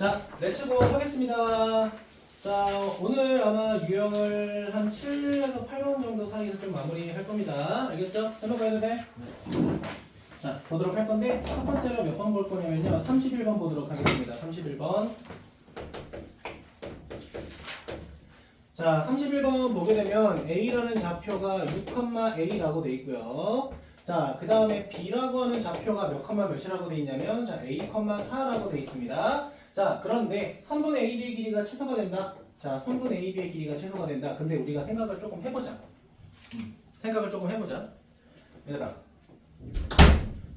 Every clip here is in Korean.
자, 렛츠고 하겠습니다. 자, 오늘 아마 유형을 한 7에서 8번 정도 사이에서 좀 마무리할 겁니다. 알겠죠? 해놓고 해도 돼? 자, 보도록 할 건데 첫 번째로 몇 번 볼 거냐면요. 31번 보도록 하겠습니다. 31번. 자, 31번 보게 되면 A라는 좌표가 6,A라고 돼 있고요. 자, 그 다음에 B라고 하는 좌표가 몇 컴마 몇이라고 돼 있냐면 자, A,4라고 돼 있습니다. 자, 그런데 선분 AB의 길이가 최소가 된다. 자, 선분 AB의 길이가 최소가 된다. 근데 우리가 생각을 조금 해보자. 생각을 조금 해보자. 얘들아,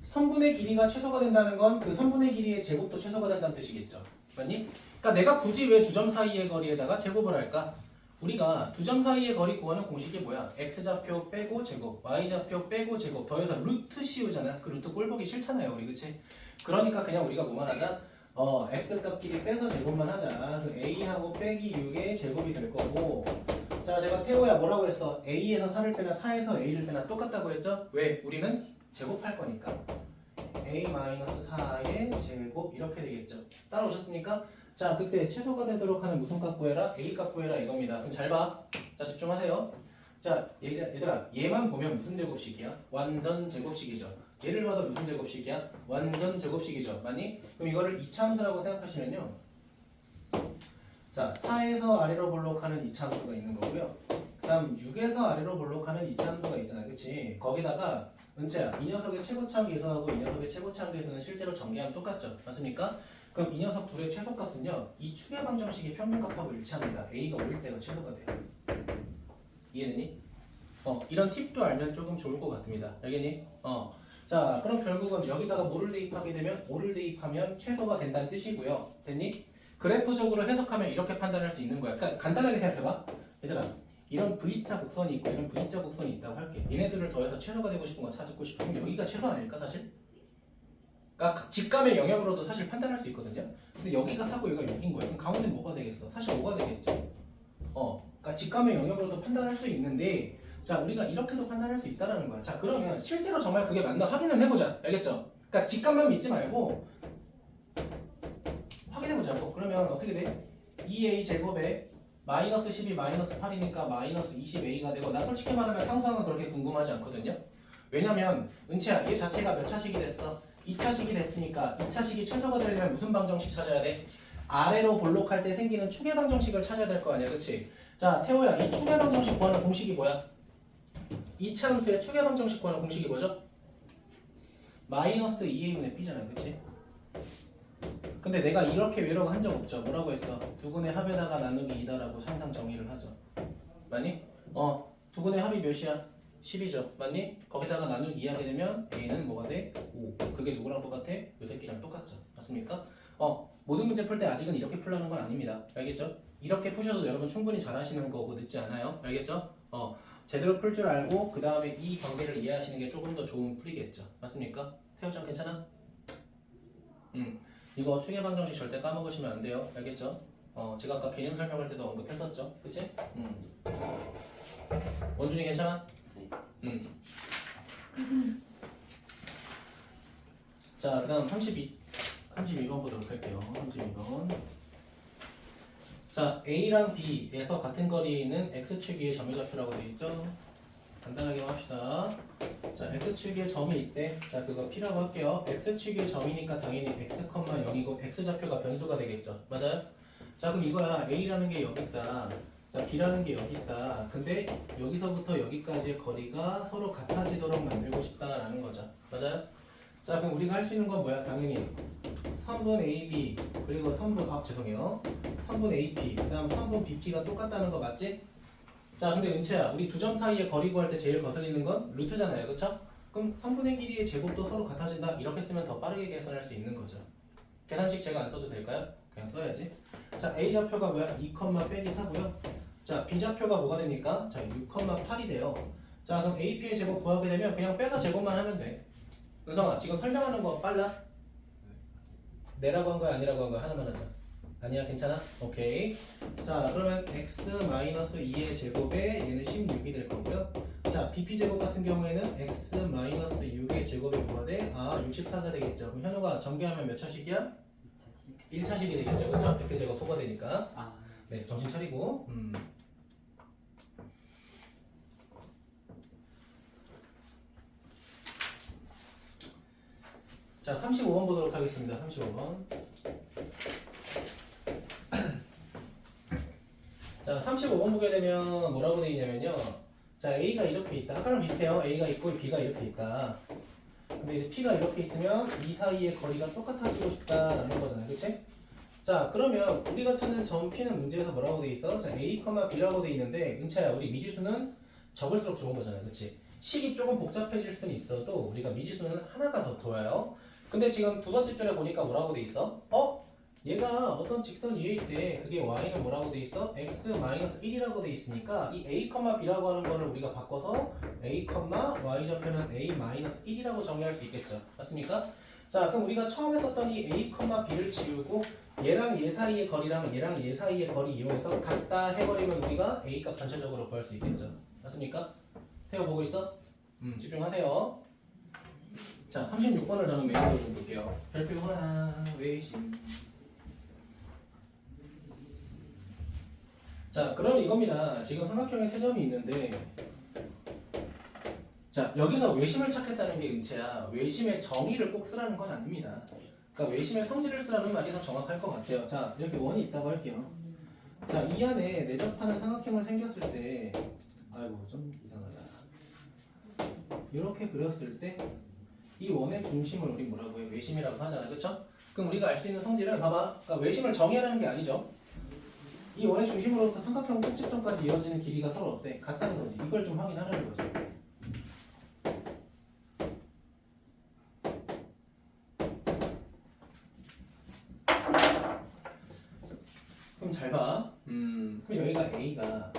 선분의 길이가 최소가 된다는 건 그 선분의 길이의 제곱도 최소가 된다는 뜻이겠죠. 맞니? 그러니까 내가 굳이 왜 두 점 사이의 거리에다가 제곱을 할까? 우리가 두 점 사이의 거리 구하는 공식이 뭐야? x좌표 빼고 제곱, y좌표 빼고 제곱 더해서 루트 씌우잖아. 그 루트 꼴 보기 싫잖아요, 우리. 그치? 그러니까 그냥 우리가 뭐만 하자? x값끼리 빼서 제곱만 하자. 그 a하고 빼기 6의 제곱이 될 거고. 자, 제가 태호야 뭐라고 했어? a에서 4를 빼나 4에서 a를 빼나 똑같다고 했죠? 왜? 우리는 제곱할 거니까. a-4의 제곱 이렇게 되겠죠. 따라오셨습니까? 자, 그때 최소가 되도록 하는 무슨 값 구해라? A 값 구해라 이겁니다. 그럼 잘 봐. 자, 집중하세요. 자, 얘들아, 얘만 보면 무슨 제곱식이야? 완전 제곱식이죠. 얘를 봐도 무슨 제곱식이야? 완전 제곱식이죠. 맞니? 그럼 이거를 이차함수라고 생각하시면요. 자, 4에서 아래로 볼록하는 이차함수가 있는 거고요. 그 다음 6에서 아래로 볼록하는 이차함수가 있잖아. 그치? 거기다가 은채야, 이 녀석의 최고차함 계수하고 이 녀석의 최고차함 계수는 실제로 전개하면 똑같죠. 맞습니까? 그럼 이 녀석 둘의 최소값은요, 이 추계 방정식의 평균값하고 일치합니다. A가 5일 때가 최소가 돼요. 이해되니? 이런 팁도 알면 조금 좋을 것 같습니다. 알겠니? 자, 그럼 결국은 여기다가 뭐를 대입하게 되면 5를 대입하면 최소가 된다는 뜻이고요. 됐니? 그래프적으로 해석하면 이렇게 판단할 수 있는 거야. 그러니까 간단하게 생각해봐. 얘들아, 이런 V자 곡선이 있고 이런 V자 곡선이 있다고 할게. 얘네들을 더해서 최소가 되고 싶은 거 찾고 싶으면 여기가 최소 아닐까 사실? 그러니까 직감의 영역으로도 사실 판단할 수 있거든요. 근데 여기가 4고 여기가 6인 거예요. 그럼 가운데 뭐가 되겠어? 사실 5가 되겠지. 그러니까 직감의 영역으로도 판단할 수 있는데, 자, 우리가 이렇게도 판단할 수 있다라는 거야. 자, 그러면 실제로 정말 그게 맞나 확인을 해보자. 알겠죠? 그러니까 직감만 믿지 말고 확인해보자고. 그러면 어떻게 돼? 2a 제곱에 마이너스 12 마이너스 8이니까 마이너스 20a가 되고, 나 솔직히 말하면 상수항은 그렇게 궁금하지 않거든요. 왜냐면 은채야, 얘 자체가 몇 차식이 됐어? 2차식이 됐으니까 2차식이 최소가 되려면 무슨 방정식 찾아야 돼? 아래로 볼록할 때 생기는 추계 방정식을 찾아야 될 거 아니야, 그치? 자, 태호야, 이 추계 방정식 구하는 공식이 뭐야? 2차 함수의 추계 방정식 구하는 공식이 뭐죠? 마이너스 2a분의 b잖아, 그치? 근데 내가 이렇게 외우라고 한 적 없죠. 뭐라고 했어? 두근의 합에다가 나누기 2다라고 항상 정의를 하죠. 맞니? 두근의 합이 몇이야? 10이죠. 맞니? 거기다가 나누기 2 하게 되면 a는 뭐가 돼? 5. 그게 누구랑 똑같아? 요 새끼랑 똑같죠. 맞습니까? 모든 문제 풀 때 아직은 이렇게 풀라는 건 아닙니다. 알겠죠? 이렇게 푸셔도 여러분 충분히 잘하시는 거고 늦지 않아요. 알겠죠? 제대로 풀 줄 알고 그 다음에 이 관계를 이해하시는 게 조금 더 좋은 풀이겠죠. 맞습니까? 태호장 괜찮아? 이거 추계 방정식 절대 까먹으시면 안 돼요. 알겠죠? 제가 아까 개념 설명할 때도 언급했었죠. 그치? 원준이 괜찮아? 자, 그 다음 32번 보도록 할게요. 32번. 자, A랑 B에서 같은 거리에 있는 X축 위의 점의 좌표라고 되어 있죠? 간단하게 합시다. 자, X축에 점이 있대. 자, 그거 P라고 할게요. X축의 점이니까 당연히 X, 0이고 X좌표가 변수가 되겠죠. 맞아요? 자, 그럼 이거야. A라는 게 여기 있다. 자, B라는 게 여기 있다. 근데 여기서부터 여기까지의 거리가 서로 같아지도록 만들고 싶다라는 거죠. 맞아요? 자, 그럼 우리가 할 수 있는 건 뭐야? 당연히 선분 AB 그리고 선분 선분 AP 그 다음 선분 BP가 똑같다는 거 맞지? 자, 근데 은채야, 우리 두 점 사이의 거리 구할 때 제일 거슬리는 건 루트잖아요. 그쵸? 그럼 선분의 길이의 제곱도 서로 같아진다. 이렇게 쓰면 더 빠르게 계산할 수 있는 거죠. 계산식 제가 안 써도 될까요? 그냥 써야지. 자, A좌표가 뭐야? 2, 빼기 4고요. 자, B좌표가 뭐가 됩니까? 자, 6,8이 돼요. 자, 그럼 AP의 제곱 구하게 되면 그냥 빼서 제곱만 하면 돼. 은성아, 지금 설명하는 거 빨라? 내라고 한 거야? 아니라고 한 거야? 하나만 하자. 아니야? 괜찮아? 오케이. 자, 그러면 x-2의 제곱에 얘는 16이 될 거고요. 자, BP 제곱 같은 경우에는 x-6의 제곱이 뭐가 돼? 64가 되겠죠. 그럼 현우가 전개하면 몇 차식이야? 1차식이 되겠죠. 그렇죠? F 제곱 토가 되니까. 아, 네, 정신 차리고. 자, 35번 보도록 하겠습니다. 35번. 자, 35번 보게 되면 뭐라고 되어 있냐면요. 자, A가 이렇게 있다. 아까랑 비슷해요. A가 있고 B가 이렇게 있다. 근데 이제 P가 이렇게 있으면 이 사이의 거리가 똑같아지고 싶다라는 거잖아요. 그치? 자, 그러면 우리가 찾는 점 P는 문제에서 뭐라고 돼 있어? 자, A, B라고 돼 있는데 은차야, 우리 미지수는 적을수록 좋은 거잖아요. 그치? 식이 조금 복잡해질 수는 있어도 우리가 미지수는 하나가 더 좋아요. 근데 지금 두 번째 줄에 보니까 뭐라고 돼 있어? 얘가 어떤 직선 위에 있대. 그게 y는 뭐라고 돼 있어? x-1이라고 돼 있으니까 이 a, b라고 하는 거를 우리가 바꿔서 a, y 좌표는 a-1이라고 정리할 수 있겠죠. 맞습니까? 자, 그럼 우리가 처음에 썼던 이 a, b를 지우고 얘랑 얘 사이의 거리랑 얘랑 얘 사이의 거리 이용해서 같다 해버리면 우리가 a 값 전체적으로 구할 수 있겠죠. 맞습니까? 태워 보고 있어? 집중하세요. 자, 36번을 저는 메인으로 좀 볼게요. 별표 하나, 외심. 자, 그럼 이겁니다. 지금 삼각형에 세 점이 있는데, 자, 여기서 외심을 찾겠다는 게 은채야. 외심의 정의를 꼭 쓰라는 건 아닙니다. 그러니까 외심의 성질을 쓰라는 말이 더 정확할 것 같아요. 자, 이렇게 원이 있다고 할게요. 자, 이 안에 내접하는 삼각형을 생겼을 때, 아이고 좀 이상하다. 이렇게 그렸을 때, 이 원의 중심을 우리 뭐라고 해? 외심이라고 하잖아, 그렇죠? 그럼 우리가 알 수 있는 성질은 봐봐. 그러니까 외심을 정의하라는 게 아니죠. 이 원의 중심으로부터 삼각형 꼭지점까지 이어지는 길이가 서로 어때? 같다는 거지. 이걸 좀 확인하라는 거죠. 그럼 잘 봐. 그럼 여기가 A가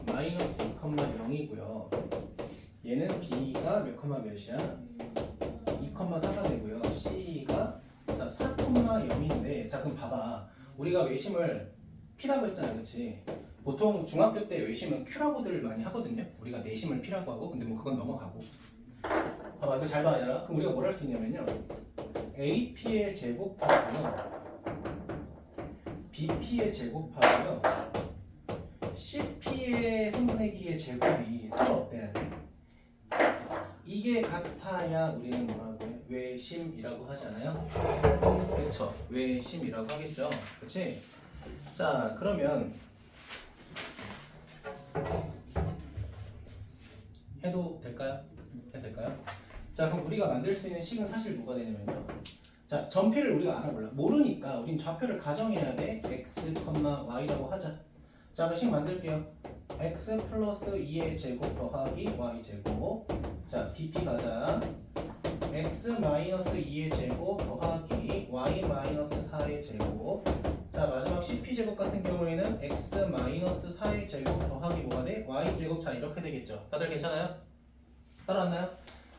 마이너스 2,0이고요. 얘는 B가 몇 컴마 몇이야? 2,4가 되고요. C가 자 4,0인데 자 그럼 봐봐. 우리가 외심을 P라고 했잖아, 그렇지? 보통 중학교 때 외심은 Q라고들 많이 하거든요. 우리가 내심을 P라고 하고, 근데 뭐 그건 넘어가고. 봐봐, 이거 잘 봐, 얘들아. 그럼 우리가 뭘 할 수 있냐면요. AP의 제곱하고요, BP의 제곱하고요, CP의 3분의 길이의 제곱이 서로 어때야 돼? 이게 같아야 우리는 뭐라고 해? 외심이라고 하잖아요. 그렇죠? 외심이라고 하겠죠. 그렇지? 자, 그러면 해도 될까요? 해도 될까요? 자, 그럼 우리가 만들 수 있는 식은 사실 뭐가 되냐면요. 자, 전피를 우리가 알아볼라. 모르니까 우린 좌표를 가정해야 돼. x, y라고 하자. 자, 그럼 식 만들게요. x 플러스 2의 제곱 더하기 y 제곱. 자, bp 가자. x 마이너스 2의 제곱 더하기 y 마이너스 4의 제곱. 자, 마지막 CP제곱 같은 경우에는 x 마이너스 4의 제곱 더하기 뭐가 돼? y제곱. 자, 이렇게 되겠죠. 다들 괜찮아요? 따라왔나요?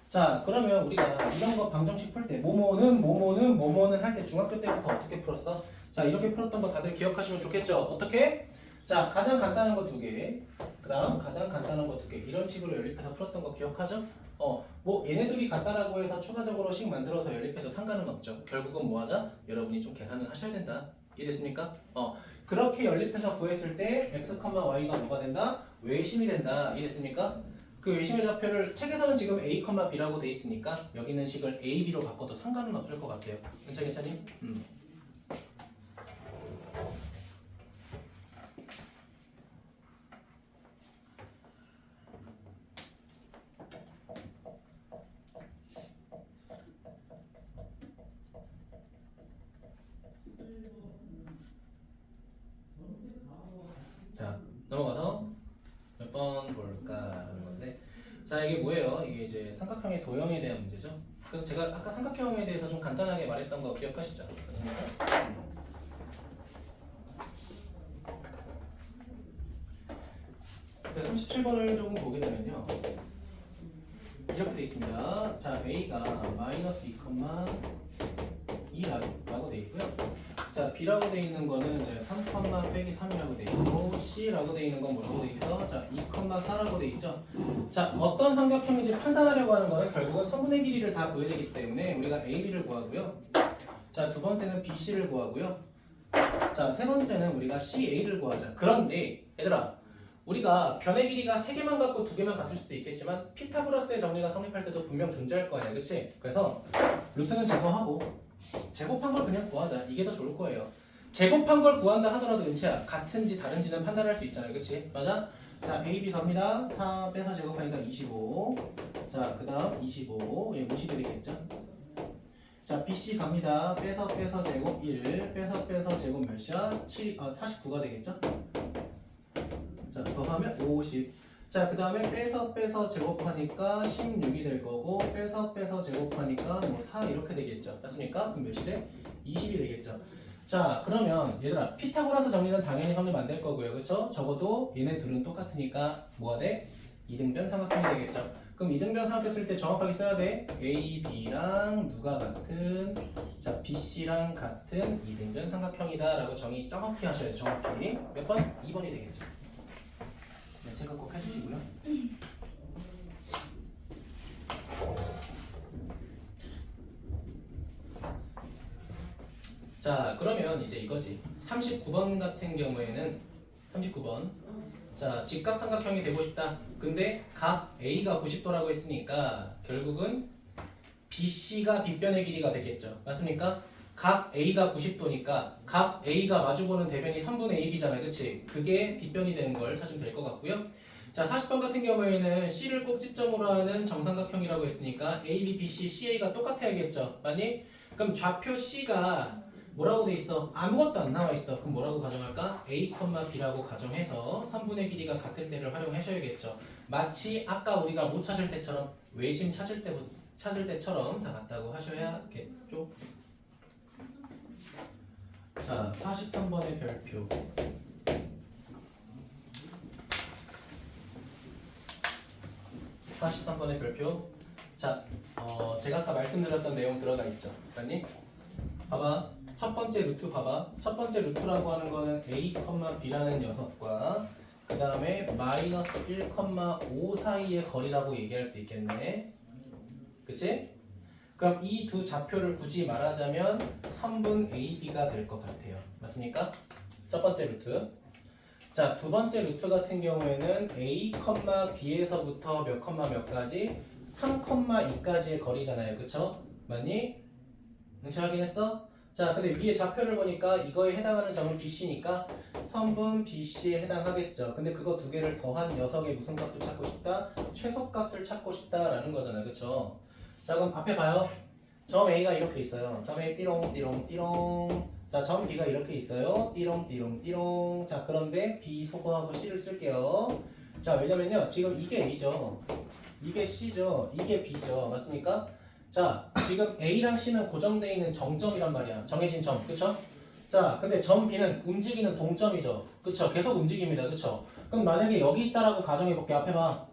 자, 그러면 우리가 이런 거 방정식 풀 때 뭐뭐는 할 때 중학교 때부터 어떻게 풀었어? 자, 이렇게 풀었던 거 다들 기억하시면 좋겠죠? 어떻게? 자, 가장 간단한 거 2개, 그 다음 가장 간단한 거 2개, 이런 식으로 연립해서 풀었던 거 기억하죠? 뭐 얘네들이 같다라고 해서 추가적으로 식 만들어서 연립해도 상관은 없죠. 결국은 뭐 하자? 여러분이 좀 계산을 하셔야 된다. 이해됐습니까? 그렇게 연립해서 구했을 때 x, y가 뭐가 된다? 외심이 된다. 이해됐습니까? 그 외심의 좌표를 책에서는 지금 a, b라고 돼 있으니까 여기 있는 식을 a, b로 바꿔도 상관은 없을 것 같아요. 괜찮니? 자, 넘어가서 몇 번 볼까 하는 건데, 자, 이게 뭐예요? 이게 이제 삼각형의 도형에 대한 문제죠. 그래서 제가 아까 삼각형에 대해서 좀 간단하게 말했던 거 기억하시죠? 맞습니까? 그래서 37번을 조금 보게 되면요, 이렇게 돼 있습니다. 자, A가 마이너스 2,2라고 돼 있고요. 자, B라고 돼 있는 거는 이제 3, 빼기 3이라고 돼 있고, C라고 돼 있는 건 뭐라고 돼 있어? 자, 2,4라고 돼 있죠. 자, 어떤 삼각형인지 판단하려고 하는 거는 결국은 선분의 길이를 다 구해야 되기 때문에 우리가 A, B를 구하고요. 자, 두 번째는 BC를 구하고요. 자, 세 번째는 우리가 CA를 구하자. 그런데 얘들아, 우리가 변의 길이가 3개만 갖고 2개만 같을 수도 있겠지만 피타고라스의 정리가 성립할 때도 분명 존재할 거 아니야, 그치? 그래서 루트는 제거하고 제곱한 걸 그냥 구하자. 이게 더 좋을 거예요. 제곱한 걸 구한다 하더라도 은채야, 같은지 다른지는 판단할 수 있잖아요, 그치? 맞아? 자, A, B 갑니다. 4 빼서 제곱하니까 25. 자, 그 다음 25. 예, 50이 되겠죠? 자, BC 갑니다. 빼서 제곱 1. 빼서 제곱 몇이야? 49가 되겠죠? 자, 더하면 50. 자, 그 다음에 빼서 제곱하니까 16이 될 거고, 빼서 제곱하니까 뭐 4 이렇게 되겠죠? 맞습니까? 그럼 몇이 돼? 20이 되겠죠? 자, 그러면 얘들아, 피타고라스 정리는 당연히 성립 안 될 거고요. 그쵸? 적어도 얘네 둘은 똑같으니까 뭐가 돼? 이등변 삼각형이 되겠죠? 그럼 이등변 삼각형 쓸 때 정확하게 써야 돼. A, B랑 누가 같은, 자, B, C랑 같은 이등변 삼각형이다 라고 정의 정확히 하셔야 돼요. 정확히. 몇 번? 2번이 되겠죠. 네, 체크 꼭 해주시고요. 자, 그러면 이제 이거지. 39번 같은 경우에는 39번. 자, 직각삼각형이 되고 싶다. 근데 각 A가 90도라고 했으니까 결국은 BC가 빗변의 길이가 되겠죠. 맞습니까? 각 A가 90도니까 각 A가 마주보는 대변이 3분의 AB잖아요. 그치? 그게 빗변이 되는 걸 찾으면 될 것 같고요. 자, 40번 같은 경우에는 C를 꼭지점으로 하는 정삼각형이라고 했으니까 A, B, B, C, CA가 똑같아야겠죠. 맞니? 그럼 좌표 C가 뭐라고 돼 있어? 아무것도 안 나와 있어. 그럼 뭐라고 가정할까? A, B라고 가정해서 3분의 길이가 같은 데를 활용하셔야겠죠. 마치 아까 우리가 못 찾을 때처럼 외심 찾을 때처럼 다 같다고 하셔야겠죠. 자, 43번의 별표. 자, 제가 아까 말씀드렸던 내용 들어가 있죠. 맞니? 봐봐. 첫 번째 루트 봐봐. 첫 번째 루트라고 하는 거는 A, B라는 녀석과 그 다음에 마이너스 1,5 사이의 거리라고 얘기할 수 있겠네. 그치? 그럼 이 두 좌표를 굳이 말하자면 선분 AB가 될 것 같아요. 맞습니까? 첫 번째 루트. 자, 두 번째 루트 같은 경우에는 A, B에서부터 몇까지? 3,2까지의 거리잖아요. 그쵸? 맞니? 응치 확인했어? 자, 근데 위에 좌표를 보니까 이거에 해당하는 점은 BC니까 선분 BC에 해당하겠죠. 근데 그거 두 개를 더한 녀석의 무슨 값을 찾고 싶다? 최소값을 찾고 싶다라는 거잖아요. 그쵸? 자, 그럼 앞에 봐요. 점 A가 이렇게 있어요. 점 A 띠롱. 자, 점 B가 이렇게 있어요. 띠롱. 자, 그런데 B 소거하고 C를 쓸게요. 자, 왜냐면요. 지금 이게 A죠. 이게 C죠. 이게 B죠. 맞습니까? 자, 지금 A랑 C는 고정되어 있는 정점이란 말이야. 정해진 점. 그쵸? 자, 근데 점 B는 움직이는 동점이죠. 그쵸? 계속 움직입니다. 그쵸? 그럼 만약에 여기 있다라고 가정해볼게. 앞에 봐.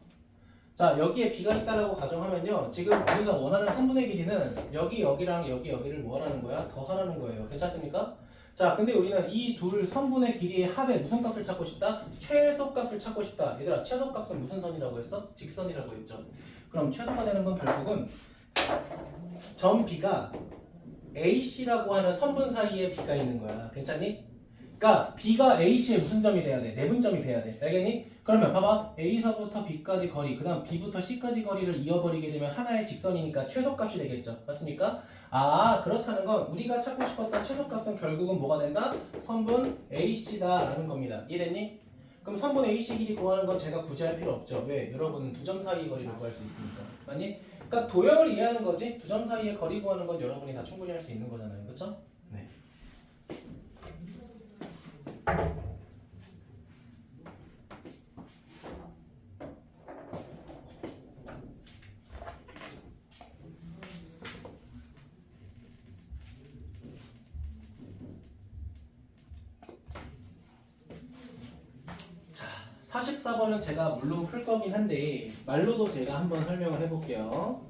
자, 여기에 B가 있다라고 가정하면요. 지금 우리가 원하는 3분의 길이는 여기랑 여기를 뭐 하라는 거야? 더하라는 거예요. 괜찮습니까? 자, 근데 우리는 이 둘 선분의 길이의 합의 무슨 값을 찾고 싶다? 최소값을 찾고 싶다. 얘들아, 최소값은 무슨 선이라고 했어? 직선이라고 했죠. 그럼 최소가 되는 건 결국은 점 B가 AC라고 하는 선분 사이에 B가 있는 거야. 괜찮니? 그러니까 B가 AC의 무슨 점이 돼야 돼? 내분점이 돼야 돼. 알겠니? 그러면 봐봐. A서부터 B까지 거리, 그 다음 B부터 C까지 거리를 이어버리게 되면 하나의 직선이니까 최소값이 되겠죠. 맞습니까? 아, 그렇다는 건 우리가 찾고 싶었던 최소값은 결국은 뭐가 된다? 선분 AC다라는 겁니다. 이해됐니? 그럼 선분 AC 길이 구하는 건 제가 굳이 할 필요 없죠. 왜? 여러분은 두 점 사이 거리를 구할 수 있으니까. 맞니? 그러니까 도형을 이해하는 거지 두 점 사이의 거리 구하는 건 여러분이 다 충분히 할 수 있는 거잖아요. 그렇죠? 네. 자, 44번은 제가 물론 풀 거긴 한데 말로도 제가 한번 설명을 해볼게요.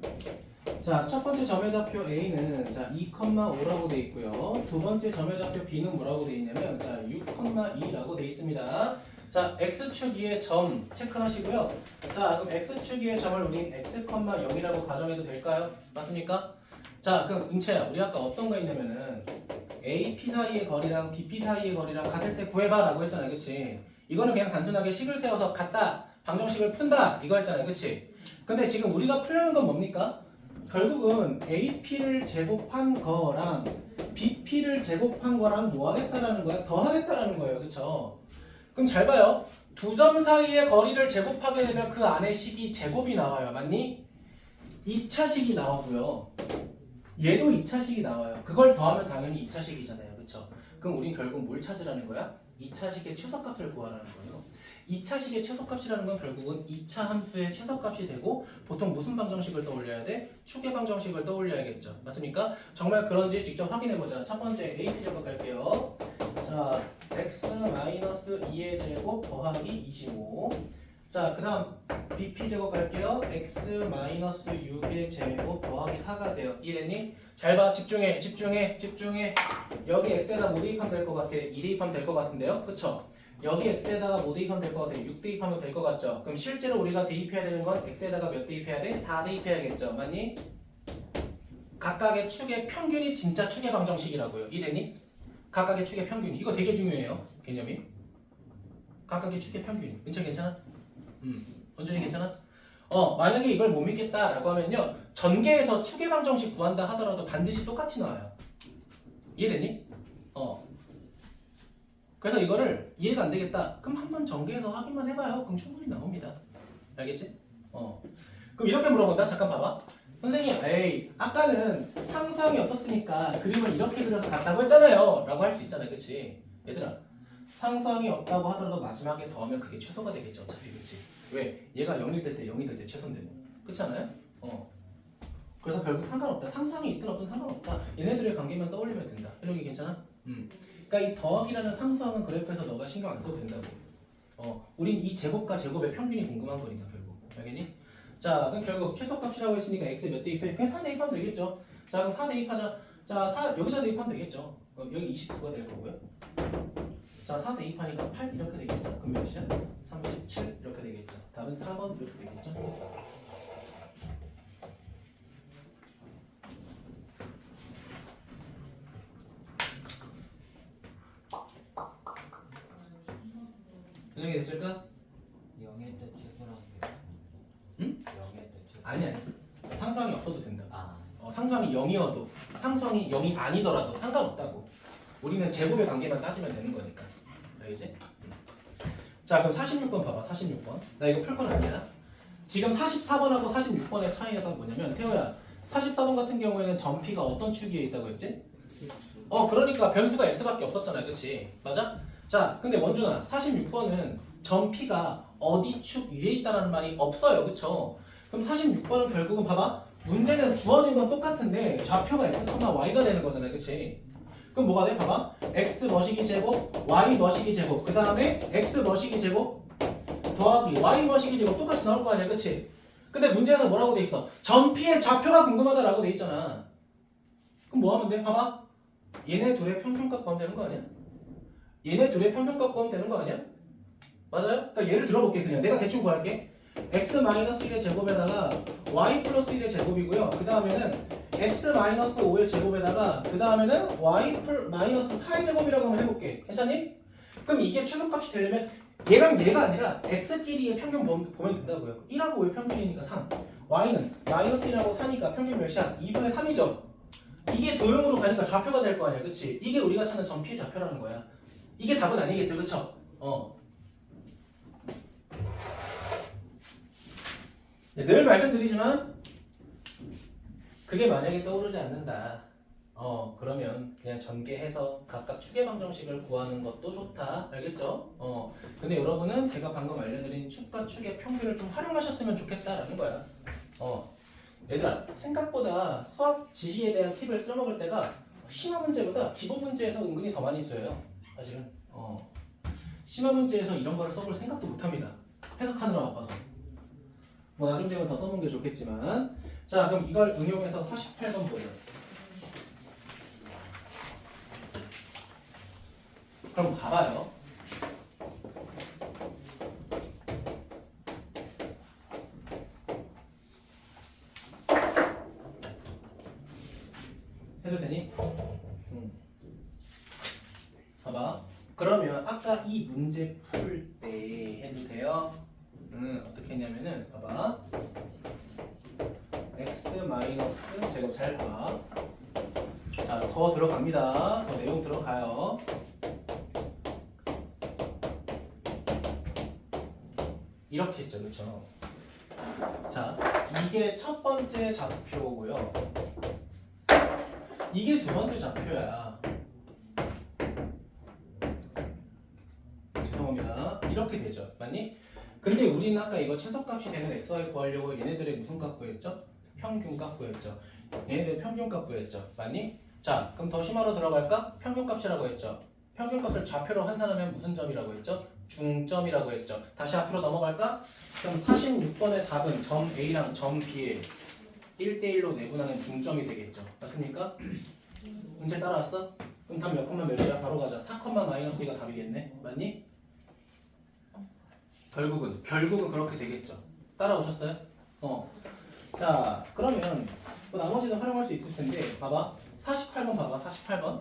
자, 첫 번째 점의 좌표 A는 자 2,5라고 돼 있고요. 두 번째 점의 좌표 B는 뭐라고 돼 있냐면 자 6,2라고 돼 있습니다. 자, x축 위에 점 체크하시고요. 자, 그럼 x축 위의 점을 우린 x,0이라고 가정해도 될까요? 맞습니까? 자, 자, 그럼 은채야, 우리 아까 어떤 거 있냐면은 AP 사이의 거리랑 BP 사이의 거리랑 같을 때 구해봐라고 했잖아, 그렇지? 이거는 그냥 단순하게 식을 세워서 같다, 방정식을 푼다 이거 했잖아, 그렇지? 근데 지금 우리가 풀려는 건 뭡니까? 결국은 AP를 제곱한 거랑 BP를 제곱한 거랑 뭐 하겠다라는 거야? 더 하겠다라는 거예요, 그렇죠? 그럼 잘 봐요. 두 점 사이의 거리를 제곱하게 되면 그 안에 식이 제곱이 나와요, 맞니? 2차식이 나오고요. 얘도 2차식이 나와요. 그걸 더하면 당연히 2차식이잖아요. 그쵸? 그럼 우린 결국 뭘 찾으라는 거야? 2차식의 최소값을 구하라는 거예요. 2차식의 최소값이라는 건 결국은 2차 함수의 최소값이 되고 보통 무슨 방정식을 떠올려야 돼? 추계 방정식을 떠올려야겠죠. 맞습니까? 정말 그런지 직접 확인해보자. 첫 번째 AP 제곱 갈게요. 자, x-2의 제곱 더하기 25. 자, 그 다음 BP 제곱 갈게요. x-6의 제곱 더하기 4가 돼요. 이해됐니? 잘 봐. 집중해. 여기 x에다 뭐 대입하면 될 것 같아? 2 대입하면 될 것 같은데요? 그쵸? 여기 x에다가 뭐 대입하면 될 것 같아? 6 대입하면 될 것 같죠? 그럼 실제로 우리가 대입해야 되는 건 x에다가 몇 대입해야 돼? 4 대입해야겠죠? 맞니? 각각의 축의 평균이 진짜 축의 방정식이라고요. 이해됐니? 각각의 축의 평균. 이거 되게 중요해요. 개념이. 각각의 축의 평균. 은채 괜찮아? 원준이 괜찮아? 만약에 이걸 못 믿겠다라고 하면요. 전개에서 축의 방정식 구한다 하더라도 반드시 똑같이 나와요. 이해됐니? 그래서 이거를 이해가 안 되겠다. 그럼 한번 전개해서 확인만 해봐요. 그럼 충분히 나옵니다. 알겠지? 그럼 이렇게 물어본다. 잠깐 봐봐. 선생님, 에이, 아까는 상수항이 없었으니까 그림을 이렇게 그려서 갔다고 했잖아요. 라고 할 수 있잖아요. 그치? 얘들아, 상수항이 없다고 하더라도 마지막에 더하면 그게 최소가 되겠죠. 어차피, 그치? 왜? 얘가 0이 될 때 0이 될 때 최소인데 뭐. 그렇지 않아요? 그래서 결국 상관없다. 상수항이 있든 없든 상관없다. 얘네들의 관계만 떠올리면 된다. 이런 게 괜찮아? 그러니까 이 더하기라는 상수항은 그래프에서 너가 신경 안 써도 된다고. 우린 이 제곱과 제곱의 평균이 궁금한 거니까 결국. 알겠니? 자, 그럼 결국 최소값이라고 했으니까 x 몇 대입해? 그냥 4 대입하면 되겠죠. 자, 그럼 4 대입하자. 자, 여기다 대입하면 되겠죠. 여기 29가 될 거고요. 자, 4 대입하니까 8 이렇게 되겠죠. 그럼 몇이야? 37 이렇게 되겠죠. 답은 4번 이렇게 되겠죠. 변형이 됐을까? 0의 때 최소라는 게 응? 0의 때 최소. 아니. 상수항이 없어도 된다. 아, 상수항이 0이어도 상수항이 0이 아니더라도 상관없다고. 우리는 제곱의 관계만 따지면 되는 거니까. 알겠지? 자, 그럼 46번 봐봐. 46번. 나 이거 풀 건 아니야. 지금 44번하고 46번의 차이가 뭐냐면 태호야, 44번 같은 경우에는 점피가 어떤 축에 있다고 했지? 그러니까 변수가 x밖에 없었잖아. 그치? 맞아? 자, 근데 원준아, 46번은 점피가 어디 축 위에 있다는 말이 없어요. 그쵸? 그럼 46번은 결국은 봐봐. 문제는 주어진 건 똑같은데 좌표가 x, y가 되는 거잖아요. 그치? 그럼 뭐가 돼? 봐봐. x 머시기 제곱, y 머시기 제곱, 그 다음에 x 머시기 제곱 더하기 y 머시기 제곱 똑같이 나올 거 아니야. 그치? 근데 문제에서 뭐라고 돼 있어? 점피의 좌표가 궁금하다라고 돼 있잖아. 그럼 뭐 하면 돼? 봐봐. 얘네 둘의 평균값 구하면 되는 거 아니야? 얘네 둘의 평균값 구하면 되는 거 아니야? 맞아요? 그러니까 예를 들어볼게. 그냥 내가 대충 구할게. x-1의 제곱에다가 y 플러스 1의 제곱이고요. 그 다음에는 x-5의 제곱에다가 그 다음에는 y 마이너스 4의 제곱이라고 한번 해볼게. 괜찮니? 그럼 이게 최소값이 되려면 얘랑 얘가 아니라 x끼리의 평균 보면 된다고요. 1하고 5의 평균이니까 3, y는 마이너스 1하고 4니까 평균 몇이야? 2분의 3이죠. 이게 도형으로 가니까 좌표가 될 거 아니야. 그치? 이게 우리가 찾는 점피의 좌표라는 거야. 이게 답은 아니겠죠. 그쵸? 늘 말씀드리지만 그게 만약에 떠오르지 않는다. 그러면 그냥 전개해서 각각 축의 방정식을 구하는 것도 좋다. 알겠죠? 근데 여러분은 제가 방금 알려드린 축과 축의 평균을 좀 활용하셨으면 좋겠다라는 거야. 얘들아, 생각보다 수학 지시에 대한 팁을 써먹을 때가 심화 문제보다 기본 문제에서 은근히 더 많이 써요. 사실은. 심화 문제에서 이런 거를 써볼 생각도 못합니다. 해석하느라 바빠서. 뭐 나중 되면 더 써놓은 게 좋겠지만. 자, 그럼 이걸 응용해서 48번 보죠. 그럼 봐봐요. 봐봐. 그러면 아까 이 문제 풀 때 해도 돼요? 어떻게 했냐면은 봐봐. x 마이너스 제곱 잘 봐. 자, 더 들어갑니다. 더 내용 들어가요. 이렇게 했죠, 그렇죠? 자, 이게 첫 번째 좌표고요. 이게 두 번째 좌표야. 죄송합니다. 이렇게 되죠, 맞니? 근데 우리는 아까 이거 최소값이 되는 xy 구하려고 얘네들의 무슨 값 구했죠? 평균값 구했죠. 얘네들 평균값 구했죠, 맞니? 자, 그럼 더 심화로 들어갈까? 평균값이라고 했죠. 평균값을 좌표로 환산하면 무슨 점이라고 했죠? 중점이라고 했죠. 다시 앞으로 넘어갈까? 그럼 46번의 답은 점 A랑 점 B의 1대1로 내분하는 중점이 되겠죠. 맞습니까? 문제 따라왔어? 그럼 답 몇 컴마 몇이야? 바로 가자. 4 컴마 마이너스 2가 답이겠네. 맞니? 결국은 그렇게 되겠죠. 따라오셨어요? 자, 그러면 뭐 나머지도 활용할 수 있을 텐데 봐봐. 48번 봐봐. 48번.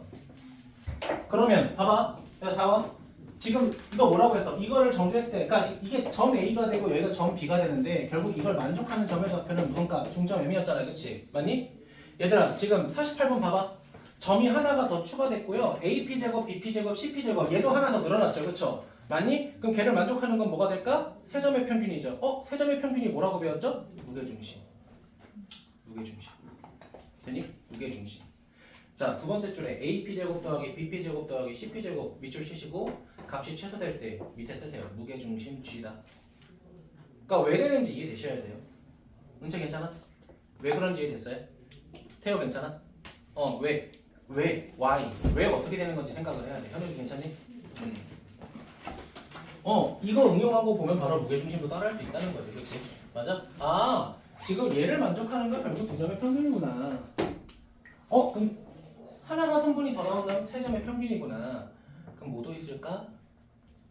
그러면 봐봐. 야, 봐봐. 지금 이거 뭐라고 했어? 이거를 정리했을 때, 그러니까 이게 점 A가 되고 여기가 점 B가 되는데 결국 이걸 만족하는 점의 좌표는 무슨 값? 중점 M이었잖아, 그렇지? 맞니? 얘들아, 지금 48번 봐봐. 점이 하나가 더 추가됐고요. AP 제곱, BP 제곱, CP 제곱, 얘도 하나 더 늘어났죠, 그렇죠? 맞니? 그럼 걔를 만족하는 건 뭐가 될까? 세 점의 평균이죠. 세 점의 평균이 뭐라고 배웠죠? 무게중심. 되니? 무게중심. 자, 두 번째 줄에 AP 제곱 더하기 BP 제곱 더하기 CP 제곱 밑줄 치시고 값이 최소될 때 밑에 쓰세요. 무게중심 G다. 그러니까 왜 되는지 이해되셔야 돼요. 은채 괜찮아? 왜 그런지 이해됐어요? 태호 괜찮아? 왜? why? 왜 어떻게 되는 건지 생각을 해야 돼. 현욱이 괜찮니? 이거 응용하고 보면 바로 무게중심도 따라할 수 있다는 거지, 그렇지? 맞아? 아, 지금 얘를 만족하는 건 결국 두 점의 평균이구나. 그럼 하나가 성분이 더 나온다면 세 점의 평균이구나. 그럼 뭐도 있을까?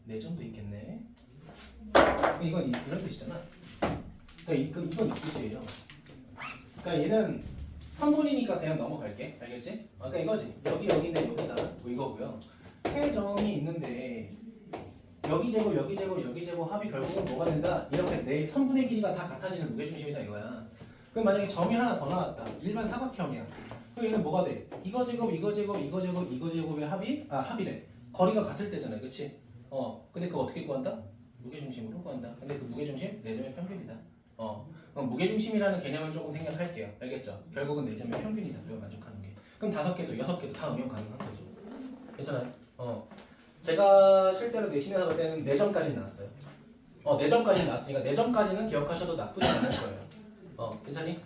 네 점도 있겠네. 이건 이런 뜻이잖아. 그러니까 이건 이 뜻이에요. 그러니까 얘는 성분이니까 그냥 넘어갈게. 알겠지? 그러니까 이거지. 여기인데 여기다 뭐 이거고요. 세 점이 있는데 여기 제곱, 여기 제곱, 여기 제곱 합이 결국은 뭐가 된다? 이렇게 내 선분의 길이가 다 같아지는 무게중심이다 이거야. 그럼 만약에 점이 하나 더 나왔다. 일반 사각형이야. 그럼 얘는 뭐가 돼? 이거 제곱, 이거 제곱, 이거 제곱, 이거 제곱의 합이래. 거리가 같을 때잖아, 그렇지? 근데 그거 어떻게 구한다? 무게중심으로 구한다. 근데 그 무게중심 4점의 평균이다. 그럼 무게중심이라는 개념을 조금 생각할게요. 알겠죠? 결국은 4점의 평균이다. 이걸 만족하는 게. 그럼 5개도 6개도 다 응용 가능한 거죠. 괜찮아요? 제가 실제로 내신에서 볼 때는 4점까지 나왔어요. 4점까지 나왔으니까 4점까지는 기억하셔도 나쁘지 않을 거예요. 괜찮니?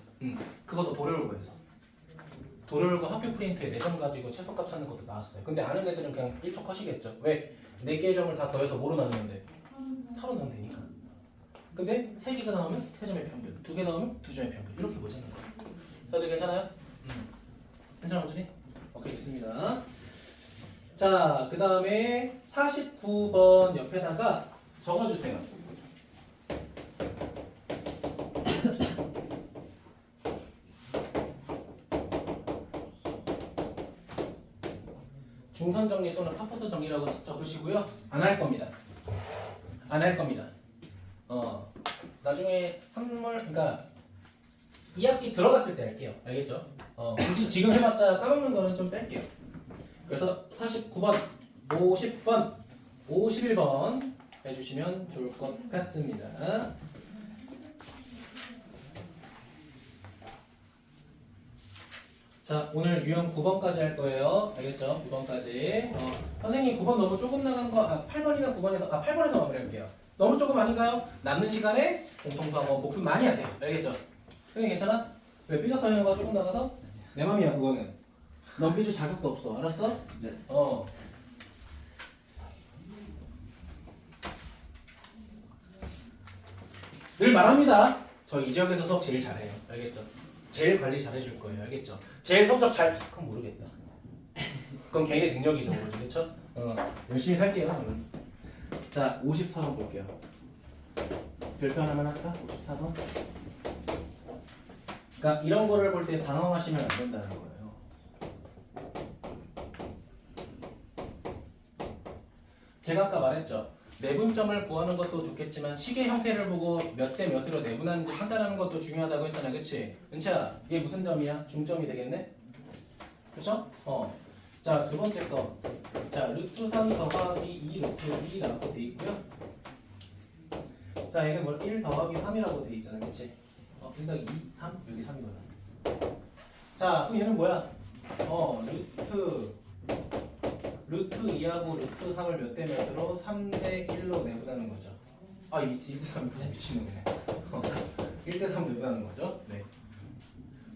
그것도 도료울고에서. 도료울고 학교 프린트에 4점 가지고 최소값 찾는 것도 나왔어요. 근데 아는 애들은 그냥 1초 컷이겠죠. 왜? 4개의 점을 다 더해서 뭐로 나누는데? 4로 나누면 되니까. 근데 3개가 나오면 3점의 평균, 2개 나오면 2점의 평균. 이렇게 보자는 거예요. 다들 괜찮아요? 괜찮아, 원준이? 오케이, 됐습니다. 자, 그 다음에 49번 옆에다가 적어주세요. 중선 정리 또는 파포스 정리라고 적으시고요. 안 할 겁니다. 나중에 선물, 그러니까 2학기 들어갔을 때 할게요. 알겠죠? 굳이 지금 해봤자 까먹는 거는 좀 뺄게요. 그래서 49번, 50번, 51번 해주시면 좋을 것 같습니다. 자, 오늘 유형 9번까지 할 거예요. 알겠죠? 9번까지. 선생님 9번 너무 조금 나간 거, 8번이나 9번에서, 8번에서 마무리할게요. 너무 조금 아닌가요? 남는 시간에 공통수학어 복습 많이 하세요. 알겠죠? 선생님 괜찮아? 왜 삐져서 하는 거 조금 나가서? 내 맘이야, 그거는. 넌 삐질 자격도 없어. 알았어? 네. 늘 말합니다. 저 이 지역에서 수업 제일 잘해요. 알겠죠? 제일 관리 잘해줄 거예요. 알겠죠? 제일 성적 그건 모르겠다. 그건 개인의 능력이죠. 모르지, 그쵸? 열심히 살게요. 자, 54번 볼게요. 별표 하나만 할까? 54번. 그러니까 이런 거를 볼 때 당황하시면 안 된다는 거예요. 제가 아까 말했죠. 내분점을 구하는 것도 좋겠지만 식의 형태를 보고 몇 대 몇으로 내분하는지 판단하는 것도 중요하다고 했잖아. 그치? 은채야, 이게 무슨 점이야? 중점이 되겠네? 그쵸? 자, 두 번째 거. 자, 루트 3 더하기 2 루트 2라고 돼 있고요. 자, 얘는 뭘 1 더하기 3이라고 돼 있잖아. 그치? 1 더하기 2, 3? 여기 3이거든. 자, 그럼 얘는 뭐야? 루트 2하고 루트 3을 몇 대 몇으로 3대 1로 내분하는 거죠. 아, 이 1대 3 그냥 미친놈이네. 1대 3 내분하는 거죠. 네.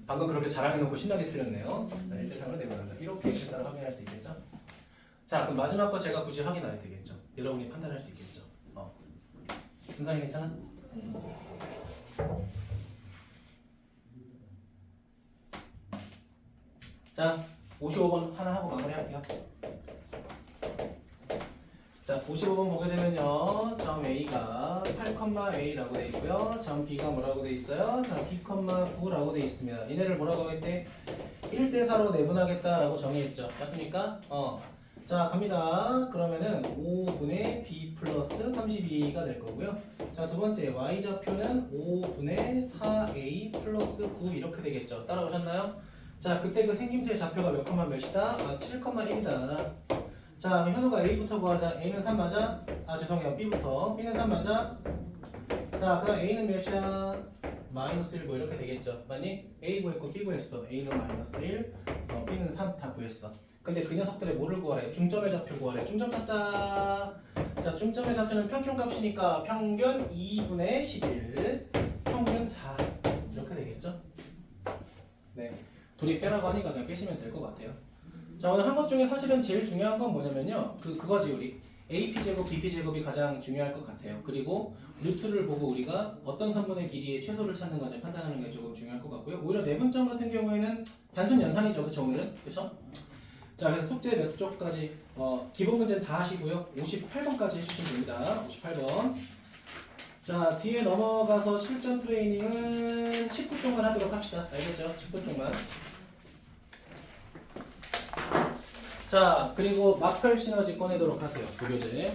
방금 그렇게 자랑해놓고 신나게 틀렸네요. 자, 1대 3으로 내분한다. 이렇게 실제로 확인할 수 있겠죠. 자, 그럼 마지막 거 제가 굳이 확인 안 해도 되겠죠. 여러분이 판단할 수 있겠죠. 순상이 괜찮아? 자, 55번 하나 하고 마무리할게요. 자, 55번 보게 되면요. 점 A가 8,A라고 돼 있고요. 점 B가 뭐라고 돼 있어요? 자, B, 9라고 돼 있습니다. 얘네를 뭐라고 하겠대? 1대 4로 내분하겠다라고 정의했죠. 맞습니까? 자, 갑니다. 그러면은 5분의 B 플러스 32가 될 거고요. 자, 두 번째 Y좌표는 5분의 4A 플러스 9 이렇게 되겠죠. 따라오셨나요? 자, 그때 그 생김새 좌표가 몇 컴마 몇이다? 7,1이다. 자, 현우가 A부터 구하자. A는 3 맞아? 죄송해요. B부터. B는 3 맞아? 자, 그럼 A는 몇이야? 마이너스 1 뭐 이렇게 되겠죠. 맞니? A 구했고 B 구했어. A는 마이너스 1, B는 3 다 구했어. 근데 그 녀석들의 뭐를 구하래? 중점의 좌표 구하래. 중점 찾자. 자, 중점의 좌표는 평균값이니까 평균 2분의 11, 평균 4 이렇게 되겠죠. 네, 둘이 빼라고 하니까 그냥 빼시면 될 것 같아요. 자, 오늘 한 것 중에 사실은 제일 중요한 건 뭐냐면요. 그거지 우리 AP제곱, BP제곱이 가장 중요할 것 같아요. 그리고 루트를 보고 우리가 어떤 선분의 길이의 최소를 찾는 건지 판단하는 게 조금 중요할 것 같고요. 오히려 내분점 같은 경우에는 단순 연산이죠. 그쵸 오늘은? 그쵸? 자, 그래서 숙제 몇 쪽까지 기본 문제는 다 하시고요. 58번까지 해주시면 됩니다. 58번. 자, 뒤에 넘어가서 실전 트레이닝은 19쪽만 하도록 합시다. 알겠죠? 19쪽만. 자, 그리고 마컬 시너지 꺼내도록 하세요. 교교재.